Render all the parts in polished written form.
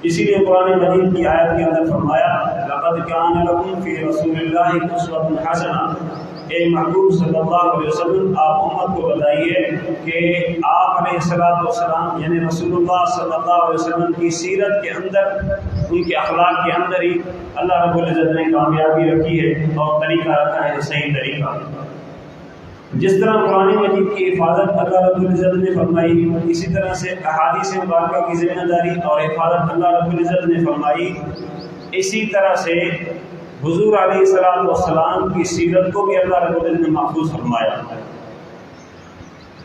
اسی لیے قرآن مجید کی آیت کے اندر فرمایا لقد کان لکم فی رسول اللہ اسوۃ حسنہ، اے محبوب صلی اللہ علیہ وسلم آپ امت کو بتائیے کہ آپ علیہ السلام یعنی رسول اللہ صلی اللہ علیہ وسلم کی سیرت کے اندر، ان کے اخلاق کے اندر ہی اللہ رب العزت نے کامیابی رکھی ہے اور طریقہ رکھا ہے صحیح طریقہ۔ جس طرح قرآن مجید کی حفاظت اللہ رب العزت نے فرمائی، اسی طرح سے احادیث مبارکہ کی ذمہ داری اور حفاظت اللہ رب العزت نے فرمائی۔ اسی طرح سے حضور علیہ السلام کی سیرت کو بھی اللہ رب العزت نے محفوظ فرمایا۔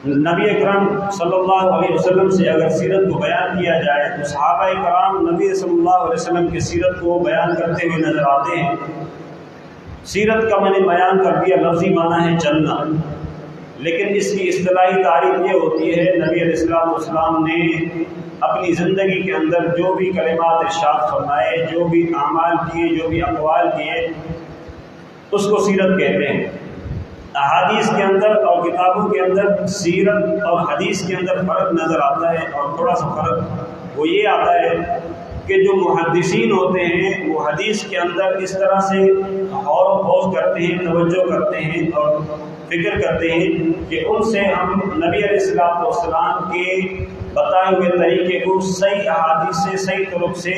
نبی اکرم صلی اللہ علیہ وسلم سے اگر سیرت کو بیان کیا جائے تو صحابہ کرام نبی صلی اللہ علیہ وسلم کی سیرت کو بیان کرتے ہوئے نظر آتے ہیں۔ سیرت کا میں نے بیان کر دیا، لفظی معنی ہے چلنا، لیکن اس کی اصطلاحی تعریف یہ ہوتی ہے نبی علیہ السلام نے اپنی زندگی کے اندر جو بھی کلمات ارشاد فرمائے، جو بھی اعمال کیے، جو بھی اقوال کیے، اس کو سیرت کہتے ہیں۔ احادیث کے اندر اور کتابوں کے اندر سیرت اور حدیث کے اندر فرق نظر آتا ہے، اور تھوڑا سا فرق وہ یہ آتا ہے کہ جو محدثین ہوتے ہیں وہ حدیث کے اندر اس طرح سے غور و خوض کرتے ہیں، توجہ کرتے ہیں اور فکر کرتے ہیں کہ ان سے ہم نبی علیہ السلام کے بتائے ہوئے طریقے کو صحیح احادیث سے، صحیح طرق سے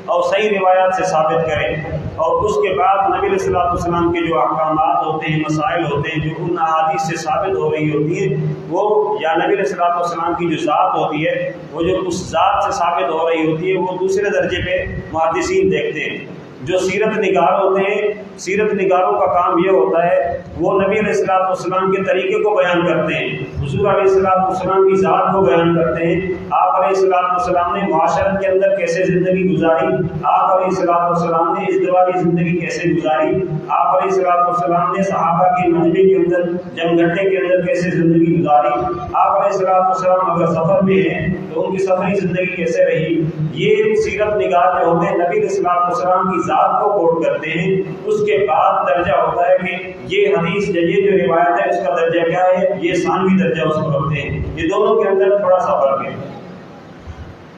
اور صحیح روایات سے ثابت کریں، اور اس کے بعد نبی علیہ السلام کے جو احکامات ہوتے ہیں، مسائل ہوتے ہیں جو ان احادیث سے ثابت ہو رہی ہوتی ہے، وہ یا نبی علیہ السلام کی جو ذات ہوتی ہے وہ جو اس ذات سے ثابت ہو رہی ہوتی ہے، وہ دوسرے درجے پہ محدثین دیکھتے ہیں۔ جو سیرت نگار ہوتے ہیں، سیرت نگاروں کا کام یہ ہوتا ہے وہ نبی علیہ السلام کے طریقے کو بیان کرتے ہیں، حضور علیہ السلام کی ذات کو بیان کرتے ہیں۔ آپ علیہ السلام نے معاشرت کے اندر کیسے زندگی گزاری، آپ علیہ السلام نے ازدواجی زندگی کیسے گزاری، آپ علیہ السلام نے صحابہ کے مجمع کے اندر جنگ گھٹے کے اندر کیسے زندگی گزاری، آپ علیہ السلام اگر سفر میں ہیں تو ان کی سفری زندگی کیسے رہی۔ یہ سیرت نگار جو ہوتے ہیں نبی علیہ السلام کی ذات کو کوٹ کرتے ہیں۔ اس کے بعد درجہ ہوتا ہے کہ یہ حدیث یہ جو روایت ہے اس کا درجہ کیا ہے، یہ ثانوی درجہ اس کو رکھتے ہیں۔ یہ دونوں کے اندر تھوڑا سا فرق ہے۔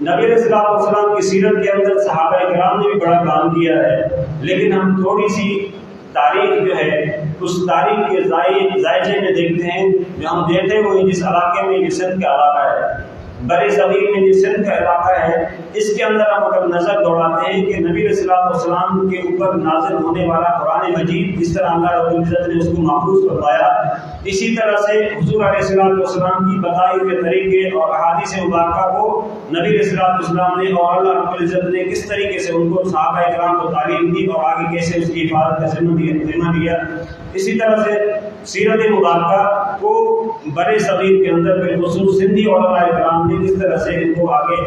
نبی علیہ السلام کی سیرت کے اندر صحابہ کرام نے بھی بڑا کام کیا ہے، لیکن ہم تھوڑی سی تاریخ جو ہے اس تاریخ کے زائچے میں دیکھتے ہیں جو ہم دیتے ہوئے جس علاقے میں یہ سندھ کا علاقہ ہے، بر صغیر میں جو سندھ کا علاقہ ہے، اس کے اندر ہم اگر نظر دوڑاتے ہیں کہ نبی علیہ السلام کے اوپر نازل ہونے والا قرآن مجید جس طرح اللہ رب العزت نے اس کو محفوظ فرمایا، اسی طرح سے حضور علیہ السلام کی بتائی ہوئے طریقے اور احادیث مبارکہ کو نبی علیہ السلام نے اور اللہ رب العزت نے کس طریقے سے ان کو صحابہ کرام کو تعلیم دی اور آگے کیسے اس کی حفاظت کا ذمہ دیا۔ اسی طرح سے سیرت مبارکہ کو بر صغیر کے اندر بالخصوص سندھی علماء کرام نے کس طرح سے ان کو آگے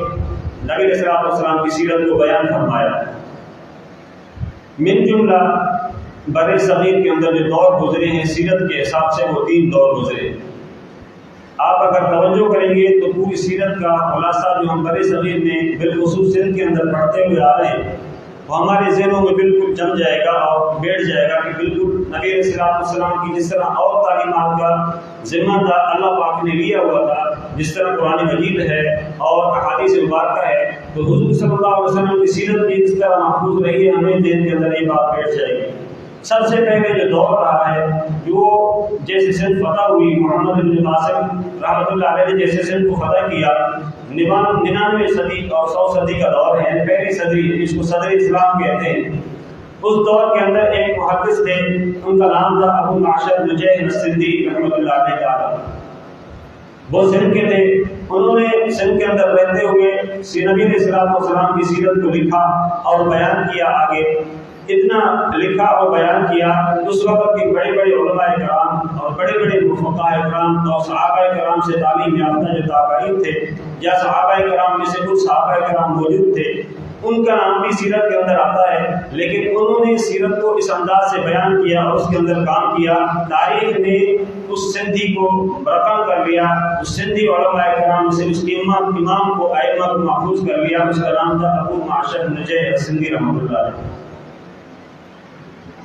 نبی علیہ السلام کی سیرت کو بیان فرمایا۔ من جملہ بر صغیر کے اندر جو دور گزرے ہیں سیرت کے حساب سے وہ 3 دور گزرے۔ آپ اگر توجہ کریں گے تو پوری سیرت کا خلاصہ جو ہم بر صغیر میں بالخصوص سندھ کے اندر پڑھتے ہوئے آ رہے ہیں وہ ہمارے ذہنوں میں بالکل جم جائے گا اور بیٹھ جائے گا کہ بالکل نبی علیہ السلام کی جس طرح اور تعلیمات کا ذمہ اللہ پاک نے لیا ہوا تھا، جس طرح قرآن مجید ہے اور احادیث مبارکہ ہے، تو حضور صلی اللہ علیہ وسلم کی سیرت بھی اس طرح محفوظ رہی ہے، ہمیں ذہن کے اندر یہ بات بیٹھ جائے گی۔ سب سے پہلے جو دور رہا ہے جو جیسے سندھ فتح ہوئی، محمد بن قاسم رحمۃ اللہ علیہ نے جیسے سندھ کو فتح کیا، 99 صدی اور 100 صدی کا دور ہے، یعنی پہلی صدی، اس کو صدر اسلام کہتے ہیں۔ اس دور کے اندر ایک محدث تھے، ان کا نام تھا ابو معشر نجیح السندھی رحمۃ اللہ علیہ۔ وہ سندھ کے تھے، انہوں نے سندھ کے اندر رہتے ہوئے نبی علیہ السلام کی سیرت کو لکھا اور بیان کیا آگے۔ اتنا لکھا اور بیان کیا اس وقت کے بڑے بڑے علماء کرام اور بڑے بڑے فقہاء کرام اور صحابہ کرام سے تعلیم یافتہ جو تابعین تھے یا صحابہ کرام میں سے کچھ صحابہ کرام موجود تھے، ان کا نام بھی سیرت کے اندر آتا ہے، لیکن انہوں نے سیرت کو اس انداز سے بیان کیا اور اس کے اندر کام کیا، تاریخ نے اس سندھی کو برقرار کر لیا، اس سندھی علماء کرام سے اس امام کو ائمہ کو محفوظ کر لیا۔ اس کا نام تھا ابو معشر نجیح السندھی رحمۃ اللہ علیہ۔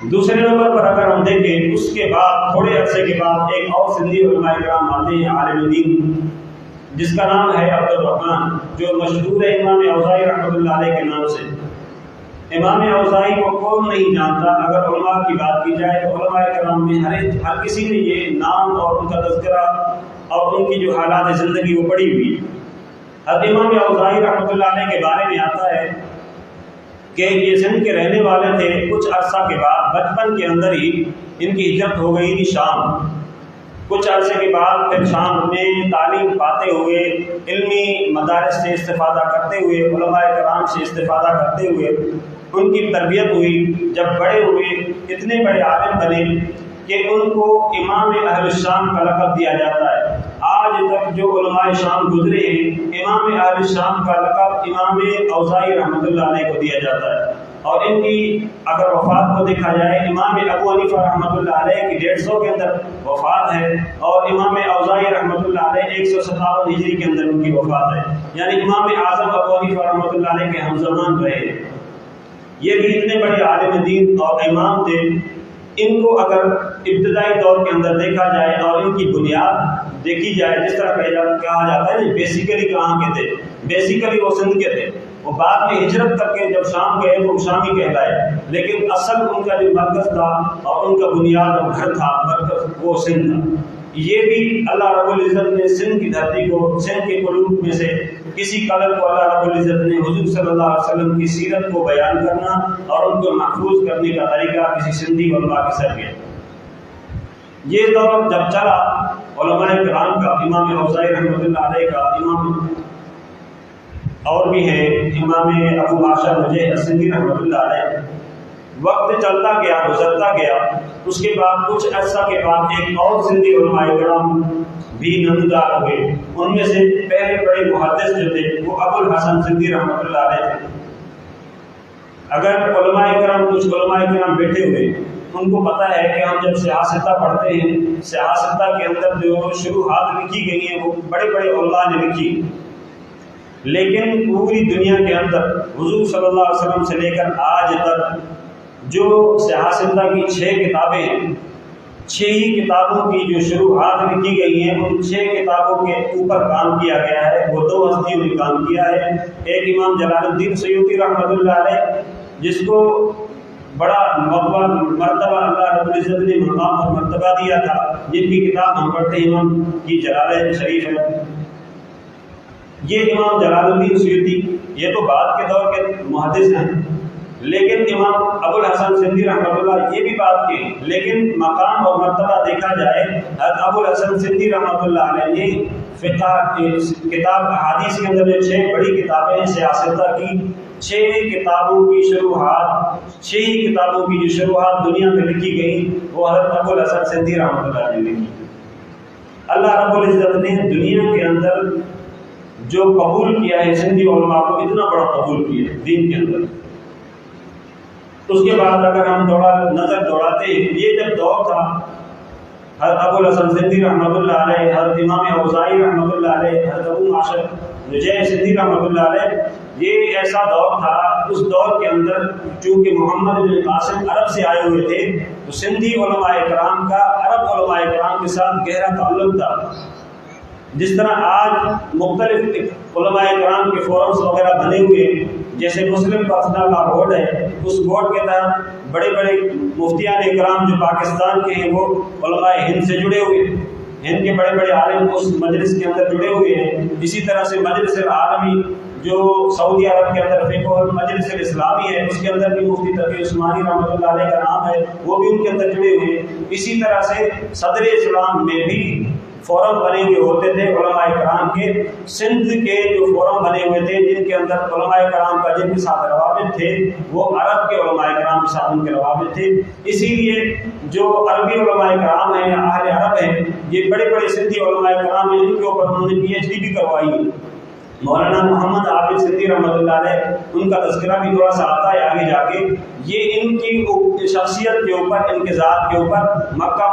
دوسرے نمبر پر اگر ہم دیکھیں اس کے بعد تھوڑے عرصے کے بعد ایک اور سندھی علماء کرام آتے ہیں، عالم دین جس کا نام ہے عبد الرحمن، جو مشہور ہے امام اوزاعی رحمۃ اللہ علیہ کے نام سے۔ امام اوزاعی کو کون نہیں جانتا؟ اگر علماء کی بات کی جائے تو علماء کرام میں ہر کسی نے یہ نام اور ان کا تذکرہ اور ان کی جو حالات زندگی وہ پڑھی ہوئی۔ حضرت امام اوزاعی رحمۃ اللہ علیہ کے بارے میں آتا ہے کہ یہ سندھ کے رہنے والے تھے۔ کچھ عرصہ کے بعد بچپن کے اندر ہی ان کی ہجرت ہو گئی تھی شام۔ کچھ عرصے کے بعد پھر شام میں تعلیم پاتے ہوئے، علمی مدارس سے استفادہ کرتے ہوئے، علماء کرام سے استفادہ کرتے ہوئے ان کی تربیت ہوئی۔ جب بڑے ہوئے، اتنے بڑے عالم بنے کہ ان کو امام اہل الشام کا لقب دیا جاتا ہے۔ آج تک جو علماء شام گزرے ہیں، امام اہل الشام کا لقب امام اوزاعی رحمۃ اللہ علیہ کو دیا جاتا ہے۔ اور ان کی اگر وفات کو دیکھا جائے، امام ابو حنیفہ رحمۃ اللہ علیہ کی 150 کے اندر وفات ہے، اور امام اوزاعی رحمۃ اللہ علیہ 157 ہجری کے اندر ان کی وفات ہے۔ یعنی امام اعظم ابو حنیفہ رحمۃ اللہ علیہ کے ہم زمان رہے۔ یہ بھی اتنے بڑے عالم دین اور امام تھے۔ ان کو اگر ابتدائی دور کے اندر دیکھا جائے اور ان کی بنیاد دیکھی جائے، جس طرح کہا جاتا ہے بیسیکلی کہاں کے تھے، بیسیکلی وہ سندھ کے تھے۔ وہ بعد میں ہجرت کر کے جب شام گئے تو شامی کہلائے، لیکن اصل ان کا جو مرکز تھا اور ان کا بنیاد اور گھر تھا، مرکز وہ سندھ تھا۔ یہ بھی اللہ رب العزت نے سندھ کی دھرتی کو، سندھ کے قلوب میں سے کسی قدر کو اللہ رب العزت نے حضور صلی اللہ علیہ وسلم کی سیرت کو بیان کرنا اور ان کو محفوظ کرنے کا طریقہ کسی سندھی علماء کے سر گیا۔ یہ دور جب چلا علماء کرام کا، امام اوزاعی رحمۃ اللہ علیہ کا، امام اور بھی ہیں امام ابو معشر مجاہد السندھی رحمۃ اللہ علیہ، وقت چلتا گیا، گزرتا گیا۔ اس کے بعد کچھ عرصہ کے بعد ایک اور سندھی علماء کرام بھی نمودار ہوئے۔ ان میں سے پہلے بڑے محدث جو تھے وہ ابو الحسن سندھی رحمۃ اللہ علیہ تھے۔ اگر علماء کرام، کچھ علماء کرام بیٹھے ہوئے، ان کو پتہ ہے کہ ہم جب سیاستہ پڑھتے ہیں، سیاستہ کے اندر جو شروحات لکھی گئی ہیں وہ بڑے بڑے علماء نے لکھی، لیکن پوری دنیا کے اندر حضور صلی اللہ علیہ وسلم سے لے کر آج تک جو سیاستہ کی 6 کتابیں ہیں، 6 ہی کتابوں کی جو شروحات لکھی گئی ہیں، ان 6 کتابوں کے اوپر کام کیا گیا ہے۔ وہ 2 ہستیوں نے کام کیا ہے۔ ایک امام جلال الدین سیوطی رحمۃ اللہ علیہ، جس کو بڑا مرتبہ اللہ رب العزت نے مقام اور مرتبہ دیا تھا، جن کی کتاب ہم پڑھتے ہیں امام کی جلالہ شریف ہے۔ یہ امام جلال الدین سیوطی، یہ تو بعد کے دور کے محدث ہیں، لیکن امام ابو الحسن سندھی رحمۃ اللہ یہ بھی بات کی، لیکن مقام اور مرتبہ دیکھا جائے، ابو الحسن سندھی رحمۃ اللہ علیہ نے فقہ کتاب احادیث کے اندر جو 6 بڑی کتابیں ہیں سیاستہ کی، 6 کتابوں کی شروحات، 6 ہی کتابوں کی جو شروحات دنیا میں لکھی گئی وہ حضرت ابو الحسن سندھی رحمۃ اللہ نے لکھی۔ اللہ رب العزت نے دنیا کے اندر جو قبول کیا ہے سندھی علماء کو، اتنا بڑا قبول کیا ہے دین کے اندر۔ اس کے بعد اگر ہم نظر دوڑاتے ہیں، یہ جب دور تھا حضرت ابو الحسن سندھی رحمۃ اللہ علیہ، حضرت امام اوزاعی رحمۃ اللہ علیہ، حضرت ابو معشر مجاہد سندھی رحمۃ اللہ علیہ، یہ ایسا دور تھا۔ اس دور کے اندر چونکہ محمد بن قاسم عرب سے آئے ہوئے تھے، تو سندھی علماء کرام کا عرب علماء کرام کے ساتھ گہرا تعلق تھا۔ جس طرح آج مختلف علماء کرام کے فورمز وغیرہ بنے ہوئے، جیسے مسلم پرسنل کا بورڈ ہے، اس بورڈ کے تحت بڑے بڑے مفتیان کرام جو پاکستان کے ہیں وہ علماء ہند سے جڑے ہوئے ہیں، ہند کے بڑے بڑے عالم اس مجلس کے اندر جڑے ہوئے ہیں۔ اسی طرح سے مجلس العالمی جو سعودی عرب کے اندر فقہ مجلس الاسلامی ہے، اس کے اندر بھی مفتی تقی عثمانی رحمۃ اللہ علیہ کا نام ہے، وہ بھی ان کے اندر جڑے ہوئے ہیں۔ اسی طرح سے صدر اسلام میں بھی فورم بنے ہوئے ہوتے تھے علماء کرام کے۔ سندھ کے جو فورم بنے ہوئے تھے جن کے اندر علماء کرام کا جن کے ساتھ روابط تھے وہ عرب کے علماء کرام کے ساتھ ان کے روابط تھے۔ اسی لیے جو عربی علماء کرام ہیں، اہل عرب ہیں، یہ بڑے بڑے سندھی علماء کرام ہیں، ان کے اوپر انہوں نے PhD بھی کروائی ہے۔ مولانا محمد عابد سندھی رحمۃ اللہ علیہ، ان کا تذکرہ بھی تھوڑا سا آتا ہے آگے جا کے۔ یہ ان کی شخصیت کے اوپر، ان کے ذات کے اوپر مکہ